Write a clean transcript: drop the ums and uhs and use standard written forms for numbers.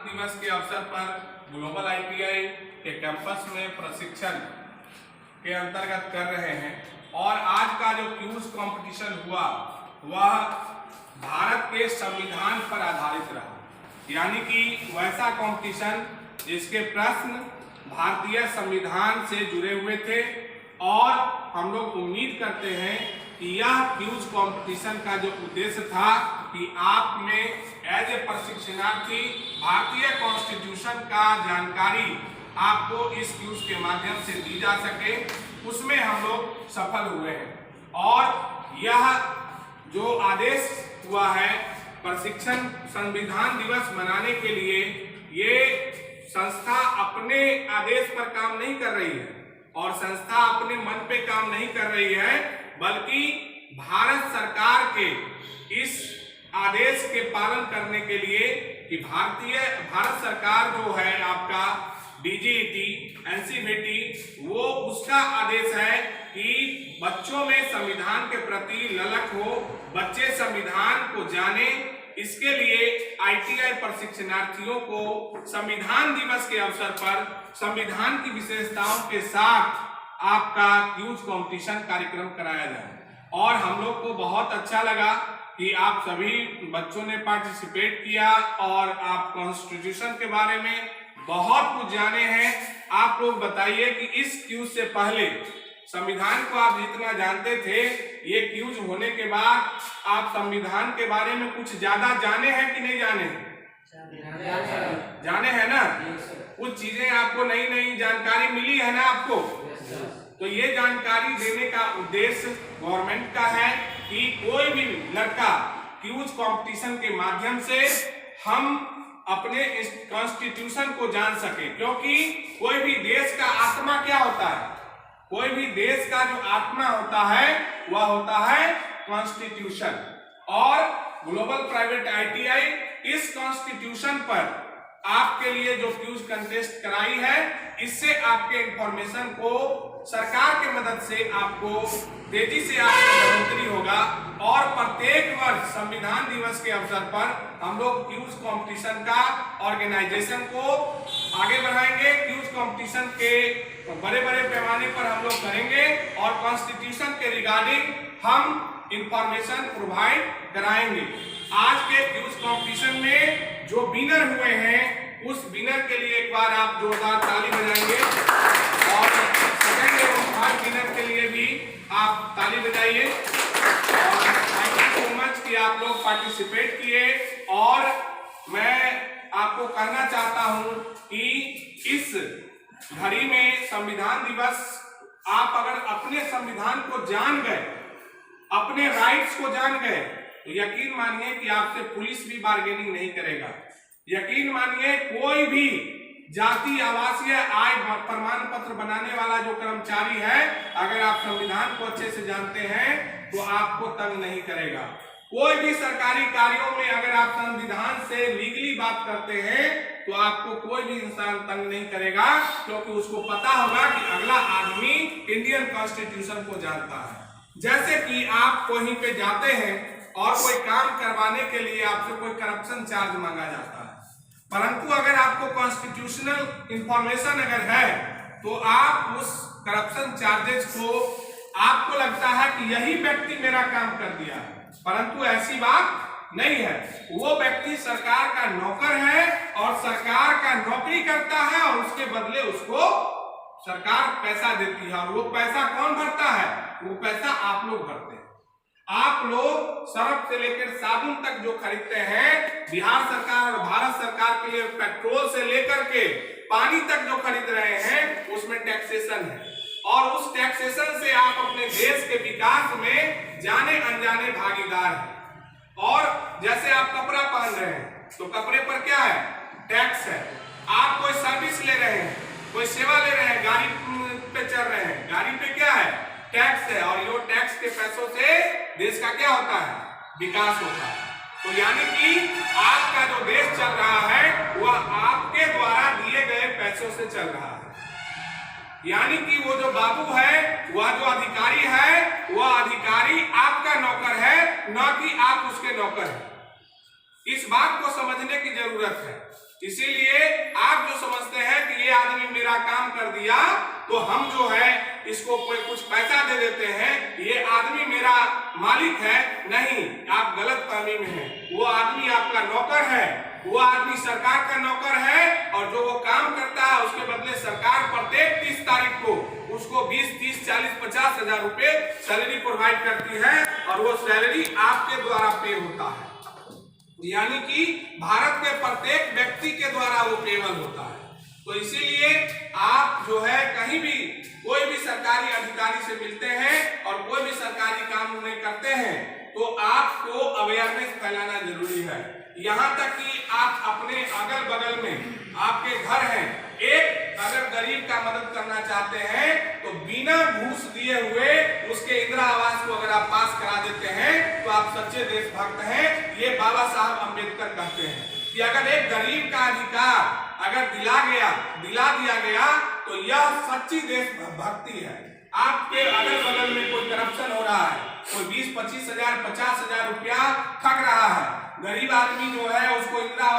दिवस के अवसर पर ग्लोबल ITI के कैंपस में प्रशिक्षण के अंतर्गत कर रहे हैं। और आज का जो क्यूज कंपटीशन हुआ वह भारत के संविधान पर आधारित रहा, यानी कि वैसा कंपटीशन जिसके प्रश्न भारतीय संविधान से जुड़े हुए थे। और हम लोग उम्मीद करते हैं कि यह क्यूज कंपटीशन का जो उद्देश्य था कि आप में एज ए प्रशिक्षणार्थी भारतीय कॉन्स्टिट्यूशन का जानकारी आपको इस क्यूज के माध्यम से दी जा सके, उसमें हम लोग सफल हुए हैं। और यह जो आदेश हुआ है प्रशिक्षण संविधान दिवस मनाने के लिए, ये संस्था अपने आदेश पर काम नहीं कर रही है और संस्था अपने मन पे काम नहीं कर रही है, बल्कि भारत सरकार के इस आदेश के पालन करने के लिए कि भारत सरकार जो है आपका DGET NCVT वो उसका आदेश है कि बच्चों में संविधान के प्रति ललक हो, बच्चे संविधान को जाने। इसके लिए ITI प्रशिक्षणार्थियों को संविधान दिवस के अवसर पर संविधान की विशेषताओं के साथ आपका क्यूज कंपटीशन कार्यक्रम कराया जाए। और हम लोग को बहुत अच्छा लगा कि आप सभी बच्चों ने पार्टिसिपेट किया और आप कॉन्स्टिट्यूशन के बारे में बहुत कुछ जाने हैं। आप लोग बताइए कि इस क्यूज से पहले संविधान को आप जितना जानते थे, ये क्यूज होने के बाद आप संविधान के बारे में कुछ ज्यादा जाने हैं कि नहीं जाने हैं? जाने हैं ना? कुछ चीजें आपको नई नई जानकारी मिली है ना आपको? तो ये जानकारी देने का उद्देश्य गवर्नमेंट का है कि कोई भी लड़का क्यूज कंपटीशन के माध्यम से हम अपने कॉन्स्टिट्यूशन को जान सके। क्योंकि कोई भी देश का आत्मा क्या होता है? कोई भी देश का जो आत्मा होता है वह होता है कॉन्स्टिट्यूशन। और ग्लोबल प्राइवेट ITI इस कॉन्स्टिट्यूशन पर आपके लिए जो क्यूज कंटेस्ट कराई है, इससे आपके इंफॉर्मेशन को सरकार के मदद से आपको तेजी से आपकी बढ़ोतरी होगा। और प्रत्येक वर्ष संविधान दिवस के अवसर पर हम लोग क्यूज कंपटीशन का ऑर्गेनाइजेशन को आगे बढ़ाएंगे। क्यूज कंपटीशन के बड़े बड़े पैमाने पर हम लोग करेंगे और कॉन्स्टिट्यूशन के रिगार्डिंग हम इंफॉर्मेशन प्रोवाइड कराएंगे। आज के क्यूज कंपटीशन में जो विनर हुए हैं, उस विनर के लिए एक बार आप जोरदार ताली बजाएंगे। और सेकंड एवं थर्ड विनर के लिए भी आप ताली बजाइए। और थैंक यू सो मच कि आप लोग पार्टिसिपेट किए। और मैं आपको कहना चाहता हूं कि इस घड़ी में संविधान दिवस, आप अगर अपने संविधान को जान गए, अपने राइट्स को जान गए, तो यकीन मानिए कि आपसे पुलिस भी बार्गेनिंग नहीं करेगा। यकीन मानिए कोई भी जाति आवासीय आय प्रमाण पत्र बनाने वाला जो कर्मचारी है, अगर आप संविधान को अच्छे से जानते हैं तो आपको तंग नहीं करेगा। कोई भी सरकारी कार्यों में अगर आप संविधान से लीगली बात करते हैं तो आपको कोई भी इंसान तंग नहीं करेगा, क्योंकि उसको पता होगा कि अगला आदमी इंडियन कॉन्स्टिट्यूशन को जानता है। जैसे कि आप कहीं पे जाते हैं और कोई काम करवाने के लिए आपसे कोई करप्शन चार्ज मांगा जाता है, परंतु अगर आपको कॉन्स्टिट्यूशनल इंफॉर्मेशन अगर है तो आप उस करप्शन चार्जेस को, आपको लगता है कि यही व्यक्ति मेरा काम कर दिया है, परंतु ऐसी बात नहीं है। वो व्यक्ति सरकार का नौकर है और सरकार का नौकरी करता है और उसके बदले उसको सरकार पैसा देती है। और वो पैसा कौन भरता है? वो पैसा आप लोग भरते हैं। आप लोग सरफ से लेकर साबुन तक जो खरीदते हैं, बिहार सरकार और भारत सरकार के लिए पेट्रोल से लेकर के पानी तक जो खरीद रहे हैं, उसमें टैक्सेशन है। और उस टैक्सेशन से आप अपने देश के विकास में जाने अनजाने भागीदार हैं। और जैसे आप कपड़ा पहन रहे हैं तो कपड़े पर क्या है? टैक्स है। आप कोई सर्विस ले रहे हैं, कोई सेवा ले रहे हैं, गाड़ी पे चल रहे हैं, गाड़ी पे क्या है? टैक्स है। और ये टैक्स के पैसों से देश का क्या होता है? विकास होता है। तो यानी कि आपका जो देश चल रहा है वह आपके द्वारा दिए गए पैसों से चल रहा है। यानी कि वो जो बाबू है, वह जो अधिकारी है, वह अधिकारी आपका नौकर है, न कि आप उसके नौकर हैं। इस बात को समझने की जरूरत है। इसीलिए आप जो समझते हैं कि ये आदमी मेरा काम कर दिया तो हम जो है इसको कोई कुछ पैसा दे देते हैं, ये आदमी मेरा मालिक है, नहीं, आप गलत फहमी में हैं। वो आदमी आपका नौकर है, वो आदमी सरकार का नौकर है और जो वो काम करता है उसके बदले सरकार प्रत्येक 30 तारीख को उसको 20, 30, 40, 50 हजार रुपए सैलरी प्रोवाइड करती है और वो सैलरी आपके द्वारा पे होता है, यानी कि भारत के प्रत्येक व्यक्ति के द्वारा वो पेबल होता है। तो इसीलिए आप जो है कहीं भी कोई भी सरकारी अधिकारी से मिलते हैं और कोई भी सरकारी काम उन्हें करते हैं तो आपको अवेयरनेस फैलाना जरूरी है। यहाँ तक कि आप अपने अगल बगल में आपके घर हैं, एक अगर गरीब का मदद करना चाहते हैं तो बिना घूस दिए हुए उसके इंदिरा आवास को अगर आप पास करा देते हैं तो आप सच्चे देशभक्त हैं। ये बाबा साहब अम्बेडकर कहते हैं कि अगर एक गरीब का अधिकार अगर दिला दिया गया तो यह सच्ची देशभक्ति है। आपके अगल बगल में कोई करप्शन हो रहा है, कोई 20, 25 हजार, 50 हजार रुपया ठग रहा है, गरीब आदमी जो है उसको इंदिरा